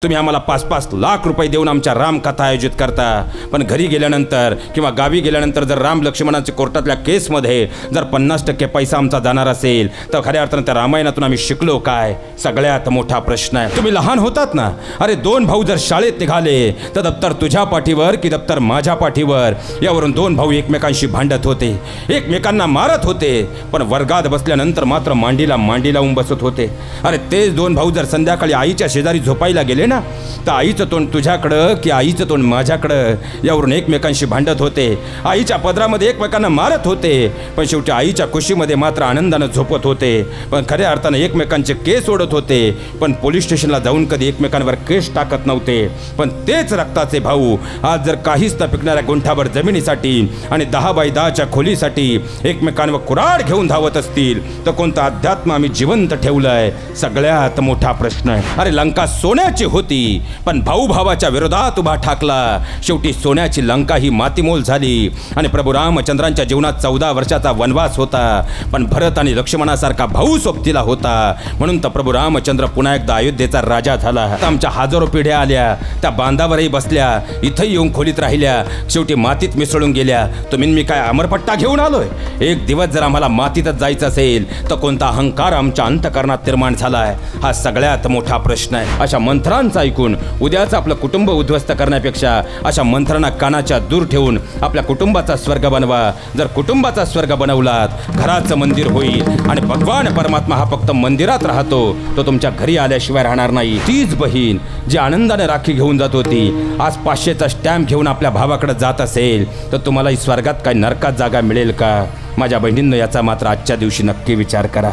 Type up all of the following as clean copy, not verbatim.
तुम्ही आम्हाला 5-5 लाख रुपये देऊन आमच्या रामकथा आयोजित करता, पण घरी गेल्यानंतर किंवा गावी गेल्यानंतर जर राम लक्ष्मणाच्या कोर्टातल्या केसमध्ये जर 50% पैसा आमचा जाणार असेल तर खऱ्या अर्थानं त्या रामायणातून आम्ही शिकलो काय? सगळ्यात मोठा प्रश्न आहे। तुम्ही लहान होतात ना, अरे 2 भाऊ जर शाळेत निघाले तर दप्तर तुझ्या पाठीवर की दप्तर माझ्या पाठीवर, यावरून 2 भाऊ एकमेकांशी भांडत होते, एकमेकांना मारत होते, पण वर्गात बसल्यानंतर मात्र मांडीला मांडी लावून बसत होते। अरे तेच 2 भाऊ जर संध्याकाळी आईच्या शेजारी झोपायला गेले ना, तर आईचं तोंड तुझ्याकडं की आईचं तोंड माझ्याकडं, यावरून एकमेकांशी भांडत होते, आईच्या पदरामध्ये एकमेकांना मारत होते, पण शेवटी आईच्या कुशीमध्ये मात्र आनंदानं झोपत होते, पण खऱ्या अर्थानं एकमेकांचे केस ओढत होते, पण पोलीस स्टेशनला जाऊन कधी एकमेकांवर केस टाकत नव्हते। पण तेच रक्ताचे भाऊ आज जर काहीच न पिकणाऱ्या गुंठावर जमिनीसाठी आणि 10 बाय 10च्या खोलीसाठी एकमेकांवर कुऱ्हाड घेऊन धावत असतील तर कोणतं अध्यात्म आम्ही जिवंत ठेवलंय? सगळ्यात मोठा प्रश्न आहे। अरे लंका सोन्याची होती, पण भाऊ भावाच्या विरोधात उभा ठाकला, शेवटी सोन्याची लंका ही मातीमोल झाली आणि प्रभू रामचंद्रांच्या जीवनात 14 वर्षाचा वनवास होता, पण भरत आणि लक्ष्मणासारखा भाऊ सोबतीला होता, म्हणून तर प्रभू रामचंद्र पुन्हा एकदा अयोध्येचा राजा झाला। आमच्या हजारो पिढ्या आल्या, त्या बांधावरही बसल्या, इथंही येऊन खोलीत राहिल्या, शेवटी मातीत मिसळून गेल्या। तुम्ही मी काय अमरपट्टा घेऊन आलोय? एक दिवस जर आम्हाला मातीतच जायचं असेल तर कोणता अहंकार आमच्या अंतःकरणात निर्माण झालाय? हा सगळ्यात मोठा प्रश्न आहे। अशा मंत्रांचा ऐकून उद्याच आपलं कुटुंब उद्ध्वस्त करण्यापेक्षा अशा मंत्रांना कानाच्या दूर ठेवून आपल्या कुटुंबाचा स्वर्ग बनवा। जर कुटुंबाचा स्वर्ग बनवलात, घराचं मंदिर होईल आणि भगवान परमात्मा हा फक्त मंदिरात राहतो, तो तुमच्या घरी आल्याशिवाय राहणार नाही। तीच बहीण जी आनंदाने राखी घेऊन जात होती, आज 500चा स्टॅम्प घेऊन आपल्या भावाकडे जात असेल तर तुम्हालाही स्वर्गात काय नरकात जागा मिळेल का? माझ्या बहिणींनो, याचा मात्र आजच्या दिवशी नक्की विचार करा।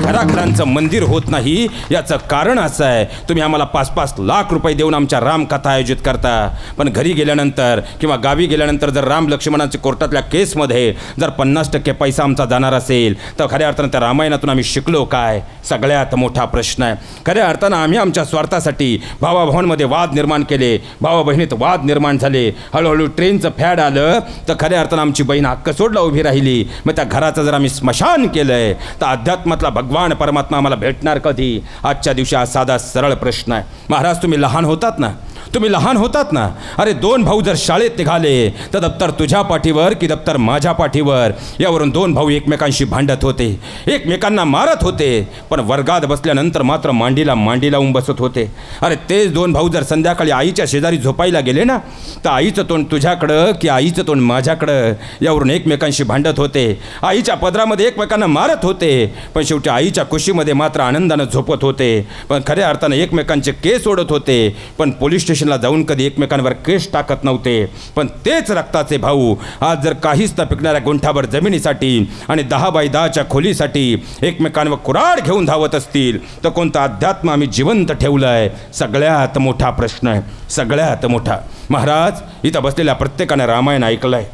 घराघरांचं मंदिर होत नाही, याचं कारण असं आहे, तुम्ही आम्हाला 5-5 लाख रुपये देऊन आमच्या रामकथा आयोजित करता, पण घरी गेल्यानंतर किंवा गावी गेल्यानंतर जर राम लक्ष्मणाच्या कोर्टातल्या केसमध्ये जर 50% पैसा आमचा जाणार असेल तर खऱ्या अर्थानं त्या रामायणातून आम्ही शिकलो काय? सगळ्यात मोठा प्रश्न आहे। खऱ्या अर्थानं आम्ही आमच्या स्वार्थासाठी भावाभावांमध्ये वाद निर्माण केले, भावा बहिणीत वाद निर्माण झाले, हळूहळू ट्रेनचं फॅड आलं तर खऱ्या अर्थानं आमची बहीण हक्क सोडला उभी राहिली, मग त्या घराचं जर आम्ही स्मशान केलंय तर अध्यात्मातला भगवान परमात्मा आम्हाला भेटणार कधी? आजच्या दिवशी हा साधा सरळ प्रश्न आहे। महाराज, तुम्ही लहान होतात ना, तुम्ही लहान होतात ना, अरे 2 भाऊ जर शाळेत निघाले तर दप्तर तुझ्या पाठीवर की दप्तर माझ्या पाठीवर, यावरून 2 भाऊ एकमेकांशी भांडत होते, एकमेकांना मारत होते, पण वर्गात बसल्यानंतर मात्र मांडीला मांडी लावून बसत होते। अरे तेच 2 भाऊ जर संध्याकाळी आईच्या शेजारी झोपायला गेले ना, तर आईचं तोंड तुझ्याकडं की आईचं तोंड माझ्याकडं, यावरून एकमेकांशी भांडत होते, आईच्या पदरामध्ये एकमेकांना मारत होते, पण शेवटी आईच्या कुशीमध्ये मात्र आनंदानं झोपत होते, पण खऱ्या अर्थानं एकमेकांचे केस ओढत होते, पण पोलीस स्टेशनला जाऊन कधी एकमेकांवर केस टाकत नव्हते। पण तेच रक्ताचे भाऊ आज जर काहीच न पिकणाऱ्या गुंठावर जमिनीसाठी आणि 10 बाय 10च्या खोलीसाठी एकमेकांवर कुऱ्हाड घेऊन धावत असतील तर कोणतं अध्यात्म आम्ही जिवंत ठेवलंय? सगळ्यात मोठा प्रश्न आहे, सगळ्यात मोठा। महाराज, इथं बसलेल्या प्रत्येकानं रामायण ऐकलंय,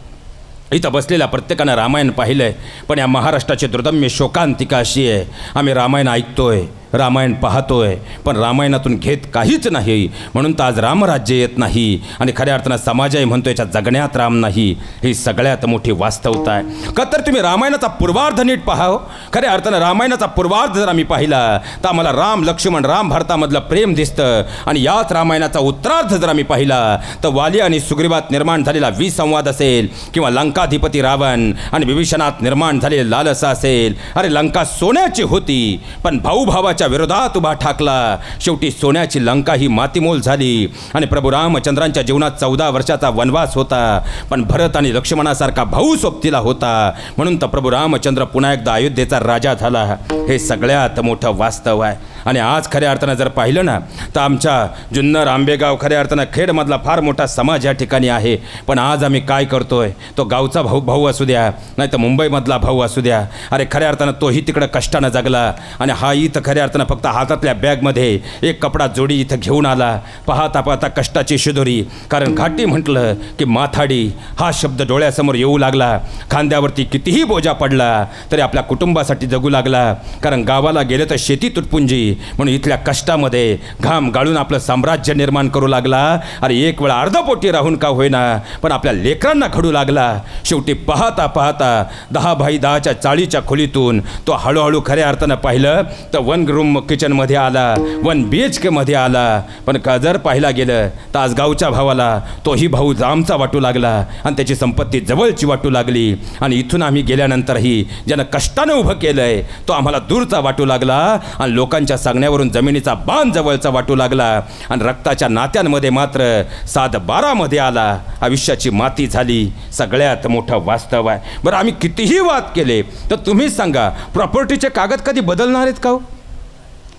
इथं बसलेल्या प्रत्येकानं रामायण पाहिलंय, पण या महाराष्ट्राची दुर्दम्य शोकांतिका अशी आहे, आम्ही रामायण ऐकतोय, रामायण पाहतोय, पण रामायणातून घेत काहीच नाही, म्हणून तर आज रामराज्य येत नाही आणि खऱ्या अर्थानं समाजही म्हणतो याच्या जगण्यात राम नाही। ही सगळ्यात मोठी वास्तवता आहे। का तर तुम्ही रामायणाचा पूर्वार्ध नीट पाहाव, खऱ्या अर्थानं रामायणाचा पूर्वार्ध जर आम्ही पाहिला तर आम्हाला राम लक्ष्मण राम भारतामधलं प्रेम दिसतं, आणि याच रामायणाचा उत्तरार्ध जर आम्ही पाहिला तर वाली आणि सुग्रीवात निर्माण झालेला विसंवाद असेल किंवा लंकाधिपती रावण आणि विभीषणात निर्माण झालेली लालसा असेल। अरे लंका सोन्याची होती, पण भाऊ भावाच्या विरोधात उभा ठाकला, शेवटी सोन्याची लंका ही मातीमोल झाली आणि प्रभू रामचंद्रांच्या जीवनात 14 वर्षाचा वनवास होता, पण भरत आणि लक्ष्मणासारखा भाऊ सोबतीला होता, म्हणून तर प्रभू रामचंद्र पुन्हा एकदा अयोध्येचा राजा झाला। हे सगळ्यात मोठं वास्तव आहे। आणि आज खऱ्या अर्थानं जर पाहिलं ना तर आमच्या जुन्नर आंबेगाव खऱ्या अर्थानं खेडमधला फार मोठा समाज या ठिकाणी आहे, पण आज आम्ही काय करतोय? तो गावचा भाऊ असू द्या, नाही तर मुंबईमधला भाऊ असू द्या, अरे खऱ्या अर्थानं तोही तिकडं कष्टानं जगला आणि हा इथं खऱ्या अर्थानं फक्त हातातल्या बॅगमध्ये एक कपडा जोडी इथं घेऊन आला, पाहता पाहता कष्टाची शिदोरी, कारण घाटी म्हटलं की माथाडी हा शब्द डोळ्यासमोर येऊ लागला, खांद्यावरती कितीही बोजा पडला तरी आपल्या कुटुंबासाठी जगू लागला, कारण गावाला गेलं तर शेती तुटपुंजी म्हणून इथल्या कष्टामध्ये घाम गाळून आपलं साम्राज्य निर्माण करू लागला. अरे एक वेळा अर्धपोटी राहून का होईना पण आपल्या लेकरांना घडू लागला. शेवटी पाहता पाहता 10x10च्या चाळीच्या खोलीतून तो हळूहळू खऱ्या अर्थानं पाहिलं तर 1 रूम किचनमध्ये आला, 1 BHK मध्ये आला. पण जर पाहिला गेलं तर आज गावच्या भावाला तोही भाऊ आमचा वाटू लागला आणि त्याची संपत्ती जवळची वाटू लागली. आणि इथून आम्ही गेल्यानंतरही ज्यानं कष्टानं उभं केलंय तो आम्हाला दूरचा वाटू लागला आणि लोकांच्या सांगण्यावरून जमिनीचा बांध जवळचा वाटू लागला. आणि रक्ताच्या नात्यांमध्ये मात्र 7-12 मध्ये आला. आयुष्याची माती झाली. सगळ्यात मोठं वास्तव आहे. बरं आम्ही कितीही वाद केले तर तुम्हीच सांगा प्रॉपर्टीचे कागद कधी बदलणार आहेत का?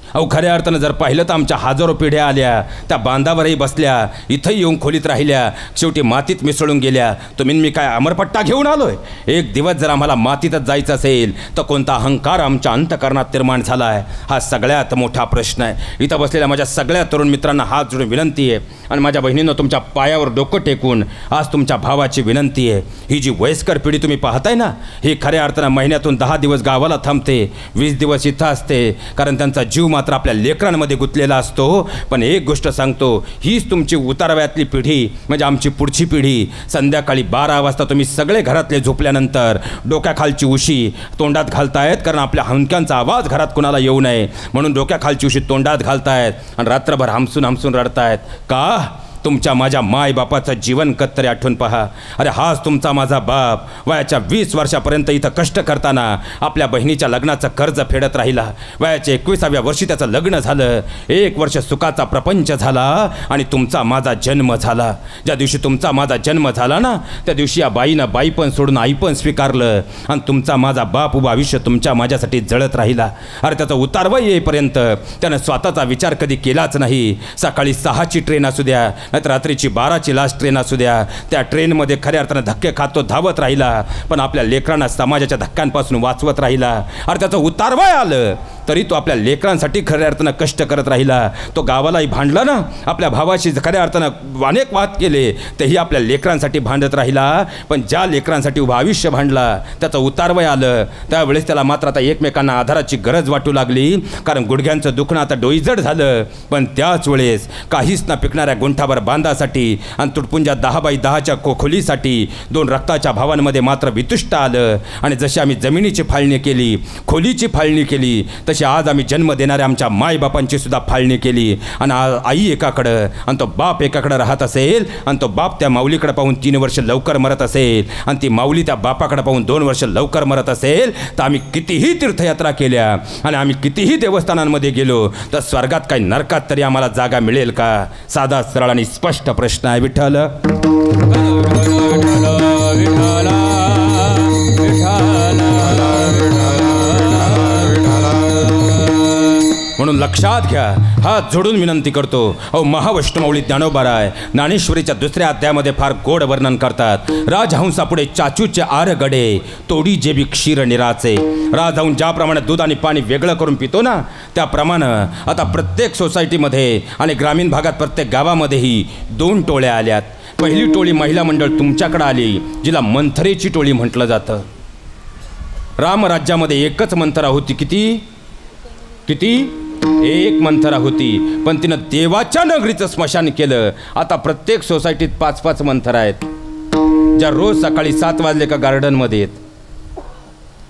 अहो खऱ्या अर्थानं जर पाहिलं तर आमच्या हजारो पिढ्या आल्या, त्या बांधावरही बसल्या, इथंही येऊन खोलीत राहिल्या, शेवटी मातीत मिसळून गेल्या. तुम्ही मी काय अमरपट्टा घेऊन आलोय? एक दिवस जर आम्हाला मातीतच जायचं असेल तर कोणता अहंकार आमच्या अंतःकरणात निर्माण झाला आहे हा सगळ्यात मोठा प्रश्न आहे. इथं बसलेल्या माझ्या सगळ्या तरुण मित्रांना हात जोडून विनंती आहे आणि माझ्या बहिणीनं तुमच्या पायावर डोकं टेकून आज तुमच्या भावाची विनंती आहे. ही जी वयस्कर पिढी तुम्ही पाहताय ना ही खऱ्या अर्थानं महिन्यातून 10 दिवस गावाला थांबते, 20 दिवस इथं असते, कारण त्यांचा जीव मात्र आपल्या लेकरांमध्ये गुंतलेला असतो. पण एक गोष्ट सांगतो, हीच तुमची उतारवयातली पिढी म्हणजे आमची पुढची पिढी. संध्याकाळी 12 वाजता तुम्ही सगळे घरातले झोपल्यानंतर डोक्याखालची उशी तोंडात घालतायत, कारण आपल्या हंक्यांचा आवाज घरात कुणाला येऊ नये म्हणून डोक्याखालची उशी तोंडात घालतायत आणि रात्रभर हमसून हमसून रडतायत. का? तुमच्या माझ्या मायबापाचं जीवन कत्तरी आठवून पहा. अरे हाच तुमचा माझा बाप वयाच्या 20 वर्षापर्यंत इथं कष्ट करताना आपल्या बहिणीच्या लग्नाचं कर्ज फेडत राहिला. वयाच्या 21व्या वर्षी त्याचं लग्न झालं. 1 वर्ष सुखाचा प्रपंच झाला आणि तुमचा माझा जन्म झाला. ज्या दिवशी तुमचा माझा जन्म झाला ना त्या दिवशी या बाईनं बाई पण सोडून आई पण स्वीकारलं आणि तुमचा माझा बाप उभं आयुष्य तुमच्या माझ्यासाठी जळत राहिला. अरे त्याचा उतारवय येईपर्यंत त्यानं स्वतःचा विचार कधी केलाच नाही. सकाळी 6ची ट्रेन असू द्या नाहीतर रात्रीची 12ची लास्ट ट्रेन असू द्या, त्या ट्रेनमध्ये खऱ्या अर्थानं धक्के खातो धावत राहिला, पण आपल्या लेकरांना समाजाच्या धक्क्यांपासून वाचवत राहिला. अरे त्याचं उतारवय आलं तरी तो आपल्या लेकरांसाठी खऱ्या अर्थानं कष्ट करत राहिला. तो गावालाही भांडला ना, आपल्या भावाशी खऱ्या अर्थानं अनेक वाद केले, तेही आपल्या लेकरांसाठी भांडत राहिला. पण ज्या लेकरांसाठी उभं आयुष्य भांडला त्याचं उतारवय आलं त्यावेळेस त्याला मात्र आता एकमेकांना आधाराची गरज वाटू लागली, कारण गुडघ्यांचं दुखणं आता डोईजड झालं. पण त्याच वेळेस काहीच ना पिकणाऱ्या गुंठाभर बांधासाठी आणि तुटपुंजा 10x10च्या खोलीसाठी 2 रक्ताच्या भावांमध्ये मात्र वितुष्ट आलं. आणि जशी आम्ही जमिनीची फाळणी केली, खोलीची फाळणी केली, तशी आज आम्ही जन्म देणाऱ्या आमच्या मायबापांची सुद्धा फाळणी केली. आणि आई एकाकडं आणि तो बाप एकाकडं राहत असेल आणि तो बाप त्या माऊलीकडे पाहून 3 वर्ष लवकर मरत असेल आणि ती माऊली त्या बापाकडे पाहून 2 वर्ष लवकर मरत असेल, तर आम्ही कितीही तीर्थयात्रा केल्या आणि आम्ही कितीही देवस्थानांमध्ये गेलो तर स्वर्गात काही नरकात तरी आम्हाला जागा मिळेल का? साधा सरळ आणि स्पष्ट प्रश्न आहे. विठ्ठल म्हणून लक्षात घ्या, हात जोडून विनंती करतो. अहो महावैष्णवमाऊली ज्ञानोबाराय ज्ञानेश्वरीच्या 2ऱ्या अध्यायामध्ये फार गोड वर्णन करतात. राजहंसापुढे चाचूचे आर गडे तोडी जेबी क्षीर निराचे. राजहंस ज्याप्रमाणे दूध आणि पाणी वेगळं करून पितो ना त्याप्रमाणे आता प्रत्येक सोसायटीमध्ये आणि ग्रामीण भागात प्रत्येक गावामध्येही 2 टोळ्या आल्यात. पहिली टोळी महिला मंडळ तुमच्याकडे आली, जिला मंथरेची टोळी म्हटलं जातं. रामराज्यामध्ये एकच मंथरा होती. किती 1 मंथरा होती, पण तिनं देवाच्या नगरीचं स्मशान केलं. आता प्रत्येक सोसायटीत 5-5 मंथरा आहेत, ज्या रोज सकाळी 7 वाजले का गार्डनमध्ये आहेत.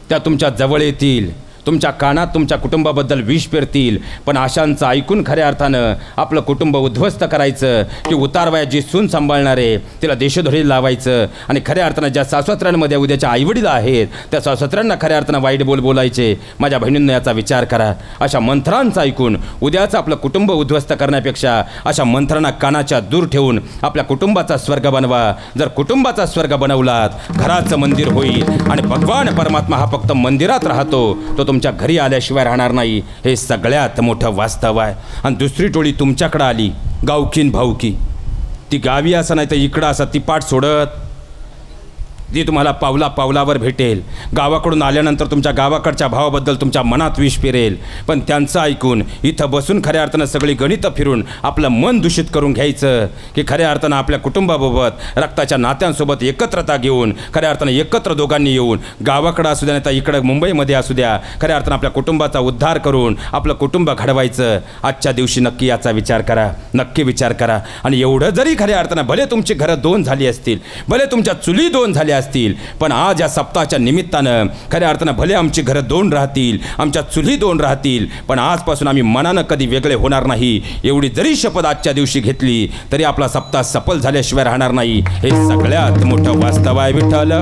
त्या तुमच्या जवळ येतील, तुमच्या कानात तुमच्या कुटुंबाबद्दल विष पेरतील. पण आशांचं ऐकून खऱ्या अर्थानं आपलं कुटुंब उद्ध्वस्त करायचं की उतारवयात जी सून सांभाळणारे तिला देशोधडी लावायचं आणि खऱ्या अर्थानं ज्या सासवत्रांमध्ये उद्याच्या आईवडील आहेत त्या सासवत्रांना खऱ्या अर्थानं वाईट बोलायचे. माझ्या बहिणींना याचा विचार करा. अशा मंत्रांचं ऐकून उद्याचं आपलं कुटुंब उद्ध्वस्त करण्यापेक्षा अशा मंत्रांना कानाच्या दूर ठेवून आपल्या कुटुंबाचा स्वर्ग बनवा. जर कुटुंबाचा स्वर्ग बनवलात घराचं मंदिर होईल आणि भगवान परमात्मा हा फक्त मंदिरात राहतो, तो तुमच्या घरी आल्याशिवाय राहणार नाही. हे सगळ्यात मोठं वास्तव आहे. आणि दुसरी टोळी तुमच्याकडे आली, गावकीन भाऊकी. ती गावी असं नाही तर इकडं असं ती पाठ सोडत जी तुम्हाला पावला पावलावर भेटेल. गावाकडून आल्यानंतर तुमच्या गावाकडच्या भावाबद्दल तुमच्या मनात विष पेरेल, पण त्यांचं ऐकून इथं बसून खऱ्या अर्थानं सगळी गणितं फिरून आपलं मन दूषित करून घ्यायचं की खऱ्या अर्थानं आपल्या कुटुंबाबाबत रक्ताच्या नात्यांसोबत एकत्रता घेऊन खऱ्या अर्थानं एकत्र दोघांनी येऊन गावाकडं असू द्या नाही तर इकडं मुंबईमध्ये असू द्या खऱ्या अर्थानं आपल्या कुटुंबाचा उद्धार करून आपलं कुटुंब घडवायचं. आजच्या दिवशी नक्की याचा विचार करा, नक्की विचार करा. आणि एवढं जरी खऱ्या अर्थानं भले तुमची घरं 2 झाली असतील, भले तुमच्या चुली 2 झाल्या असतील, पण आज या सप्ताहाच्या निमित्तानं खऱ्या अर्थानं भले आमची घरं 2 राहतील, आमच्या चुली 2 राहतील, पण आजपासून आम्ही मनानं कधी वेगळे होणार नाही एवढी जरी शपथ आजच्या दिवशी घेतली तरी आपला सप्ताह सफल झाल्याशिवाय राहणार नाही. हे सगळ्यात मोठं वास्तव आहे. विठ्ठल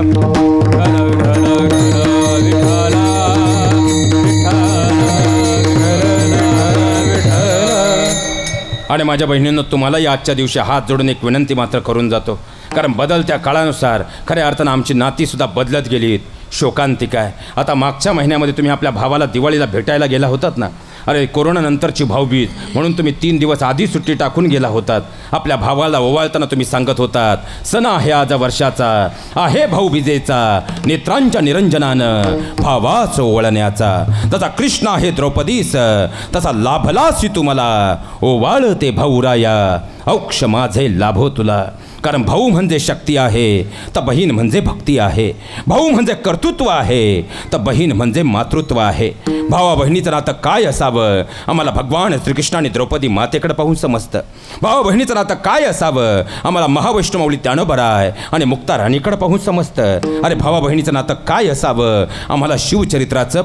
आणि माझ्या बहिणींनो, तुम्हालाही आजच्या दिवशी हात जोडून एक विनंती मात्र करून जातो, कारण बदलत्या काळानुसार खऱ्या अर्थानं आमची नातीसुद्धा बदलत गेलीत. शोकांतिका आहे. आता मागच्या महिन्यामध्ये तुम्ही आपल्या भावाला दिवाळीला भेटायला गेला होतात ना. अरे कोरोनानंतरची भाऊबीज म्हणून तुम्ही 3 दिवस आधी सुट्टी टाकून गेला होतात. आपल्या भावाला ओवाळताना तुम्ही सांगत होतात, सण आहे आज वर्षाचा, आहे भाऊबीजेचा, नेत्रांच्या निरंजनानं भावाच ओवळण्याचा. तसा कृष्ण आहे द्रौपदीस, तसा लाभलासी तुम्हाला ओवाळते भाऊराया, औक्ष माझे लाभो तुला. कारण भाऊ म्हणजे शक्ती आहे तर बहीण म्हणजे भक्ती आहे. भाऊ म्हणजे कर्तृत्व आहे तर बहीण म्हणजे मातृत्व आहे. भावा बहिणीचं नातं काय असावं आम्हाला भगवान श्रीकृष्णाने द्रौपदी मातेकडे पाहून समजतं. भावा बहिणीचं नातं काय असावं आम्हाला महावैष्णवमाऊली ज्ञानोबराय आणि मुक्ता राणीकडे पाहून समजतं. अरे भावा बहिणीचं नातं काय असावं आम्हाला शिवचरित्राचं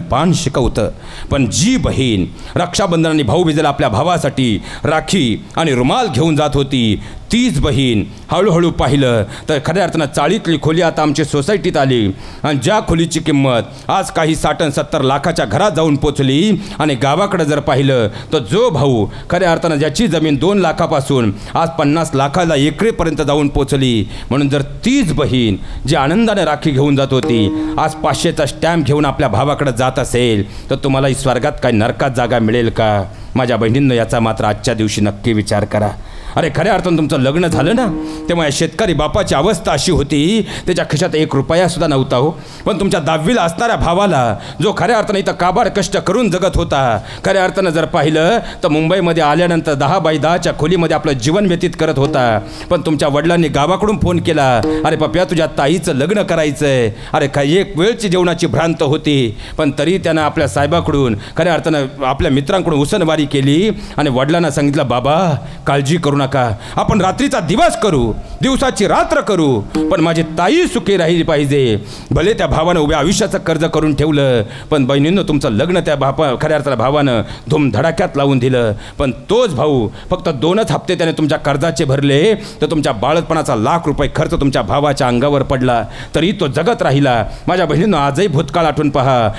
पान शिकवतं. पण जी बहीण रक्षाबंधनाने भाऊबीजेला आपल्या भावासाठी राखी आणि रुमाल घेऊन जात होती, तीच बहीण हळूहळू पाहिलं तर खऱ्या अर्थानं चाळीतली खोली आता आमची सोसायटीत आली. आणि ज्या खोलीची किंमत आज काही 60-70 लाखाच्या घरात जाऊन पोचली. आणि गावाकडे जर पाहिलं तर जो भाऊ खऱ्या अर्थानं ज्याची जमीन 2 लाखापासून आज 50 लाखाला एकरेपर्यंत जाऊन पोचली. म्हणून जर तीच बहीण जी आनंदाने राखी घेऊन जात होती आज 500चा स्टॅम्प घेऊन आपल्या भावाकडे जात असेल तर तुम्हालाही स्वर्गात काय नरकात जागा मिळेल का? माझ्या बहिणींनो, याचा मात्र आजच्या दिवशी नक्की विचार करा. अरे खऱ्या अर्थानं तुमचं लग्न झालं ना तेव्हा शेतकरी बापाची अवस्था अशी होती, त्याच्या खिशात 1 रुपयासुद्धा नव्हता हो. पण तुमच्या 10वीला असणाऱ्या भावाला जो खऱ्या अर्थानं इथं काबाड कष्ट करून जगत होता, खऱ्या अर्थानं जर पाहिलं तर मुंबईमध्ये आल्यानंतर 10 बाय 10च्या खोलीमध्ये आपलं जीवन व्यतीत करत होता. पण तुमच्या वडिलांनी गावाकडून फोन केला, अरे पप्या तुझ्या ताईचं लग्न करायचंय. अरे काय एक वेळची जेवणाची भ्रांत होती, पण तरी त्यानं आपल्या साहेबाकडून खऱ्या अर्थानं आपल्या मित्रांकडून उसनवारी केली आणि वडिलांना सांगितलं, बाबा काळजी करू नका, आपण रात्रीचा दिवस करू, दिवसाची रात्र करू, पण माझी ताई सुखी राहिली पाहिजे. भले त्या भावानं उभ्या आयुष्याचं कर्ज करून ठेवलं, पण बहिणींनो तुमचं लग्न त्या खऱ्या अर्थानं भावानं धूमधडाक्यात लावून दिलं. पण तोच भाऊ फक्त 2च हप्ते त्याने तुमच्या कर्जाचे भरले तर तुमच्या बाळतपणाचा लाख रुपये खर्च तुमच्या भावाच्या अंगावर पडला, तरी तो जगत राहिला. माझ्या बहिणींनो, आजही भूतकाळ आठवून पहा,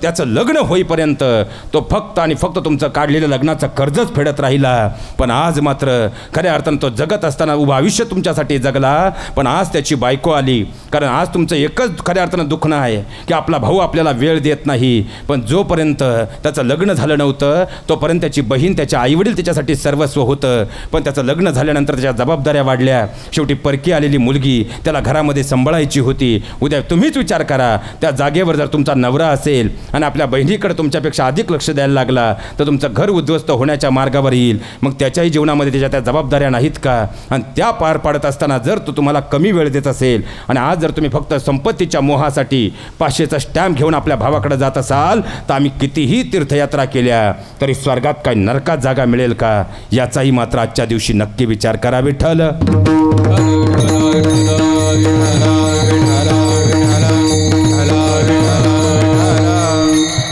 त्याचं लग्न होईपर्यंत तो फक्त आणि फक्त तुमचं काढलेलं लग्नाचं कर्जच फेडत राहिला. पण आज मात्र खऱ्या अर्थानं तो जगत असताना उभं आयुष्य तुमच्यासाठी जगला, पण आज त्याची बायको आली. कारण आज तुमचं एकच खऱ्या अर्थानं दुखणं आहे की आपला भाऊ आपल्याला वेळ देत नाही. पण जोपर्यंत त्याचं लग्न झालं नव्हतं तोपर्यंत त्याची बहीण, त्याचे आईवडील त्याच्यासाठी सर्वस्व होतं. पण त्याचं लग्न झाल्यानंतर त्याच्या जबाबदाऱ्या वाढल्या. शेवटी परकी आलेली मुलगी त्याला घरामध्ये सांभाळायची होती. उद्या तुम्हीच विचार करा, त्या जागेवर जर तुमचा नवरा असेल आणि आपल्या बहिणीकडे तुमच्यापेक्षा अधिक लक्ष द्यायला लागला तर तुमचं घर उद्ध्वस्त होण्याच्या मार्गावर येईल. मग त्याच्याही जीवनामध्ये त्याच्या त्या जबाबदाऱ्या नाहीत का? आणि त्या पार पाडत असताना जर तो तुम्हाला कमी वेळ देत असेल आणि आज जर तुम्ही फक्त संपत्तीच्या मोहासाठी 500चा स्टॅम्प घेऊन आपल्या भावाकडे जात असाल तर आम्ही कितीही तीर्थयात्रा केल्या तरी स्वर्गात काय नरकात जागा मिळेल का? याचाही मात्र आजच्या दिवशी नक्की विचार करा. विठ्ठल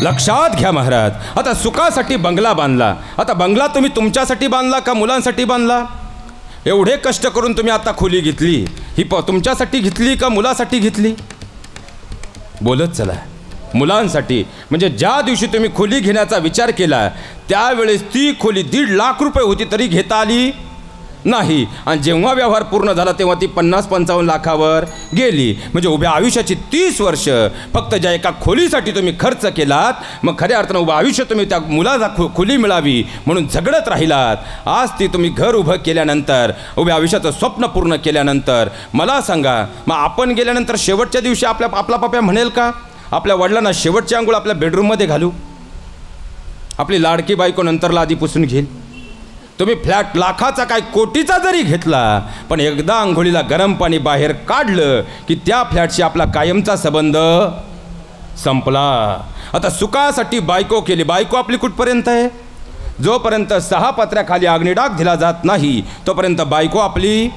लक्षात घ्या महाराज, आता सुखासाठी बंगला बांधला. आता बंगला तुम्ही तुमच्यासाठी बांधला का मुलांसाठी बांधला? एवढे कष्ट करून तुम्ही आता खोली घेतली, ही तुमच्यासाठी घेतली का मुलासाठी घेतली? बोलत चला. मुलांसाठी. म्हणजे ज्या दिवशी तुम्ही खोली घेण्याचा विचार केला त्यावेळेस ती खोली 1.5 लाख रुपये होती तरी घेता आली नाही. आणि जेव्हा व्यवहार पूर्ण झाला तेव्हा ती 50-55 लाखावर गेली. म्हणजे उभ्या आयुष्याची 30 वर्ष फक्त ज्या एका खोलीसाठी तुम्ही खर्च केलात, मग खऱ्या अर्थानं उभं आयुष्य तुम्ही त्या मुलाला खोली मिळावी म्हणून झगडत राहिलात. आज ती तुम्ही घर उभं केल्यानंतर, उभ्या आयुष्याचं स्वप्न पूर्ण केल्यानंतर, मला सांगा मग आपण गेल्यानंतर शेवटच्या दिवशी आपला पप्या म्हणेल का आपल्या वडिलांना शेवटची आंघोळ आपल्या बेडरूममध्ये घालू? आपली लाडकी बायको नंतरला आधी पुसून घेईल. तुम्ही फ्लॅट लाखाचा काय कोटीचा जरी घेतला, पण एकदा आंघोळीला गरम पाणी बाहेर काढलं की त्या फ्लॅटशी आपला कायमचा संबंध संपला. आता सुखासाठी बायको केली. बायको आपली कुठपर्यंत आहे? जोपर्यंत 6 पत्र्याखाली अग्निडाग दिला जात नाही तोपर्यंत बायको आपली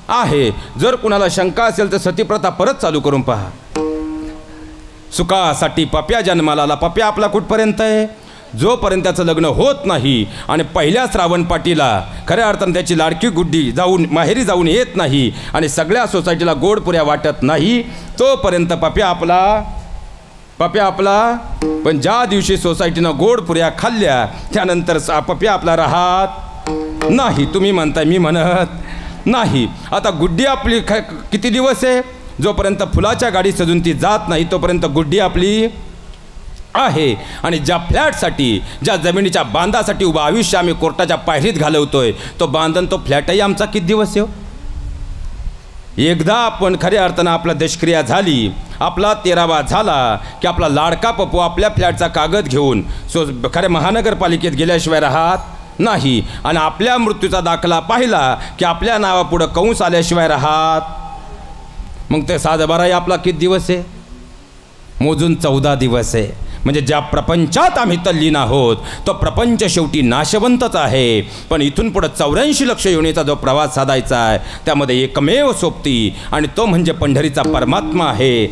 आहे. जर कुणाला शंका असेल तर सतीप्रथा परत चालू करून पहा. सुखासाठी पप्या जन्माला आला. पप्या आपला कुठपर्यंत आहे? जोपर्यंत त्याचं लग्न होत नाही आणि पहिल्या श्रावण पाटीला खऱ्या अर्थानं त्याची लाडकी गुड्डी माहेरी जाऊन येत नाही आणि सगळ्या सोसायटीला गोड पुऱ्या वाटत नाही, तोपर्यंत पप्या आपला. पण ज्या दिवशी सोसायटीनं गोड पुऱ्या खाल्ल्या त्यानंतर पप्या आपला राहत नाही. तुम्ही म्हणताय, मी म्हणत नाही. आता गुड्डी आपली किती दिवस आहे? जोपर्यंत फुलाच्या गाडी सजून ती जात नाही तोपर्यंत गुड्डी आपली आहे. आणि ज्या फ्लॅटसाठी, ज्या जमिनीच्या बांधासाठी उभं आयुष्य आम्ही कोर्टाच्या पायरीत घालवतोय, तो बांधन, तो फ्लॅटही आमचा किती दिवस येऊ? एकदा आपण खऱ्या अर्थानं आपला देशक्रिया झाली, आपला 13वा झाला की आपला लाडका पप्पू आपल्या फ्लॅटचा कागद घेऊन खऱ्या महानगरपालिकेत गेल्याशिवाय राहत नाही. आणि आपल्या मृत्यूचा दाखला पाहिला की आपल्या नावापुढं कंस आल्याशिवाय राहत. मग ते सातबाराही आपला किती दिवस आहे? मोजून 14 दिवस आहे. म्हणजे ज्या प्रपंचात आम्ही तल्लीन आहोत तो प्रपंच शेवटी नाशवंतच आहे. पण इथून पुढं 84 लक्ष योनीचा जो प्रवास साधायचा आहे त्यामध्ये एकमेव सोबती आणि तो म्हणजे पंढरीचा परमात्मा आहे.